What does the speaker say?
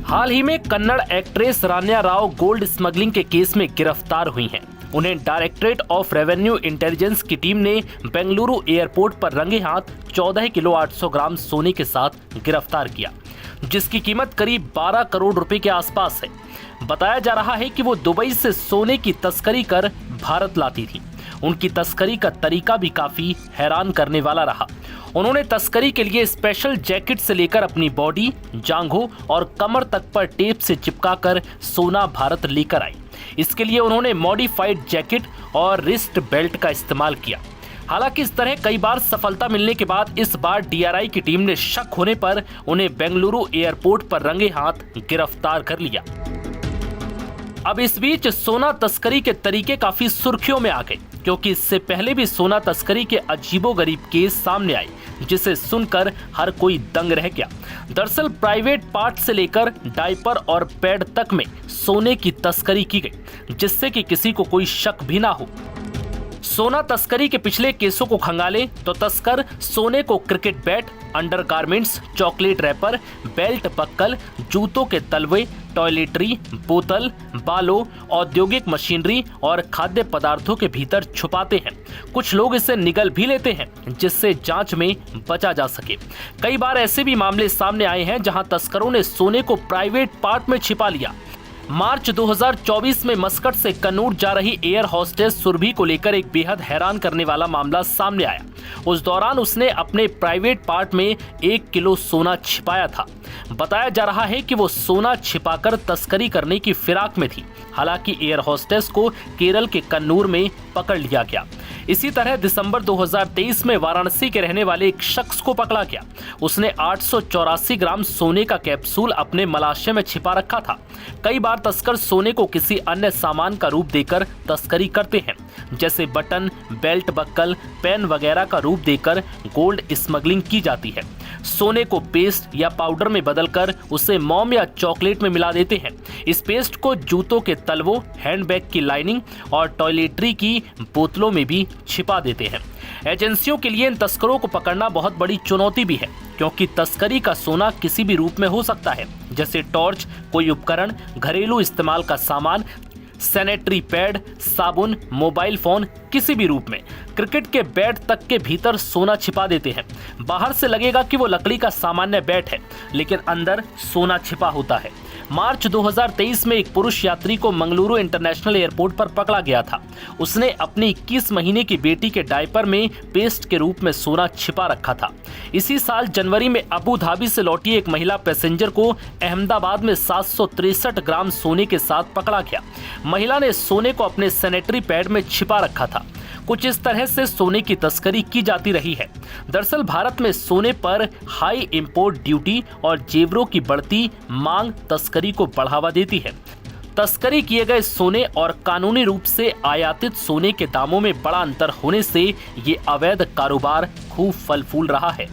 हाल ही में कन्नड़ एक्ट्रेस रान्या Rao gold smuggling के case में गिरफ्तार हुई हैं। उन्हें डायरेक्टरेट ऑफ रेवेन्यू इंटेलिजेंस की टीम ने बेंगलुरु एयरपोर्ट पर रंगे हाथ 14 किलो 800 ग्राम सोने के साथ गिरफ्तार किया, जिसकी कीमत करीब 12 करोड़ रुपए के आसपास है। बताया जा रहा है कि वो दुबई से सोने की तस्करी कर भारत लाती थी। उनकी तस्करी का तरीका भी काफी हैरान करने वाला रहा। उन्होंने तस्करी के लिए स्पेशल जैकेट से लेकर अपनी बॉडी, जांघों और कमर तक पर टेप से चिपकाकर सोना भारत लेकर आई। इसके लिए उन्होंने मॉडिफाइड जैकेट और रिस्ट बेल्ट का इस्तेमाल किया। हालांकि इस तरह कई बार सफलता मिलने के बाद इस बार डीआरआई की टीम ने शक होने पर उन्हें बेंगलुरु एयरपोर्ट पर रंगे हाथ गिरफ्तार कर लिया। अब इस बीच सोना तस्करी के तरीके काफी सुर्खियों में आ गए, क्योंकि इससे पहले भी सोना तस्करी के अजीबोगरीब केस सामने आए, जिसे सुनकर हर कोई दंग रह गया। दरअसल प्राइवेट पार्ट से लेकर डायपर और पैड तक में सोने की तस्करी की गई, जिससे कि किसी को कोई शक भी ना हो। सोना तस्करी के पिछले केसों को खंगाले तो तस्कर सोने को cricket bat, undergarments, chocolate wrapper, belt buckle, जूतों के तलवे, टॉयलेटरी, बोतल, बालों, औद्योगिक मशीनरी और खाद्य पदार्थों के भीतर छुपाते हैं। कुछ लोग इसे निगल भी लेते हैं, जिससे जांच में बचा जा सके। कई बार ऐसे भी मामले सामने आए हैं जहां तस्करों ने सोने को प्राइवेट पार्ट में छिपा लिया। मार्च 2024 में मस्कट से कन्नूर जा रही एयर होस्टेस सुरभि को लेकर एक बेहद हैरान करने वाला मामला सामने आया। उस दौरान उसने अपने प्राइवेट पार्ट में 1 किलो सोना छिपाया था। बताया जा रहा है कि वो सोना छिपाकर तस्करी करने की फिराक में थी। हालांकि एयर होस्टेस को केरल के कन्नूर में पकड़ लिया गया। इसी तरह दिसंबर 2023 में वाराणसी के रहने वाले एक शख्स को पकड़ा गया। उसने 884 ग्राम सोने का कैप्सूल अपने मलाशे में छिपा रखा था। कई बार तस्कर सोने को किसी अन्य सामान का रूप देकर तस्करी करते हैं, जैसे बटन, बेल्ट बक्कल, पेन वगैरह का रूप देकर गोल्ड स्मगलिंग की जाती है। सोने को पेस्ट या पाउडर में बदलकर उसे मोम या चॉकलेट में मिला देते हैं। इस पेस्ट को जूतों के तलवों, हैंडबैग की लाइनिंग और टॉयलेटरी की बोतलों में भी छिपा देते हैं। एजेंसियों के लिए इन तस्करों को पकड़ना बहुत बड़ी चुनौती भी है, क्योंकि तस्करी का सोना किसी भी रूप में हो सकता है, जैसे टॉर्च, कोई उपकरण, घरेलू इस्तेमाल का सामान, सैनिटरी पैड, साबुन, मोबाइल फोन, किसी भी रूप में। क्रिकेट के बैट तक के भीतर सोना छिपा देते हैं। बाहर से लगेगा कि वो लकड़ी का सामान्य बैट है, लेकिन अंदर सोना छिपा होता है। मार्च 2023 में एक पुरुष यात्री को मंगलुरु इंटरनेशनल एयरपोर्ट पर पकड़ा गया था। उसने अपनी 21 महीने की बेटी के डायपर में पेस्ट के रूप में सोना छिपा रखा था। इसी साल जनवरी में अबू धाबी से लौटी एक महिला पैसेंजर को अहमदाबाद में 763 ग्राम सोने के साथ पकड़ा गया। महिला ने सोने को अपने सैनिटरी पैड में छिपा रखा था। कुछ इस तरह से सोने की तस्करी की जाती रही है। दरअसल भारत में सोने पर हाई इंपोर्ट ड्यूटी और जेवरों की बढ़ती मांग तस्करी को बढ़ावा देती है। तस्करी किए गए सोने और कानूनी रूप से आयातित सोने के दामों में बड़ा अंतर होने से ये अवैध कारोबार खूब फल फूल रहा है।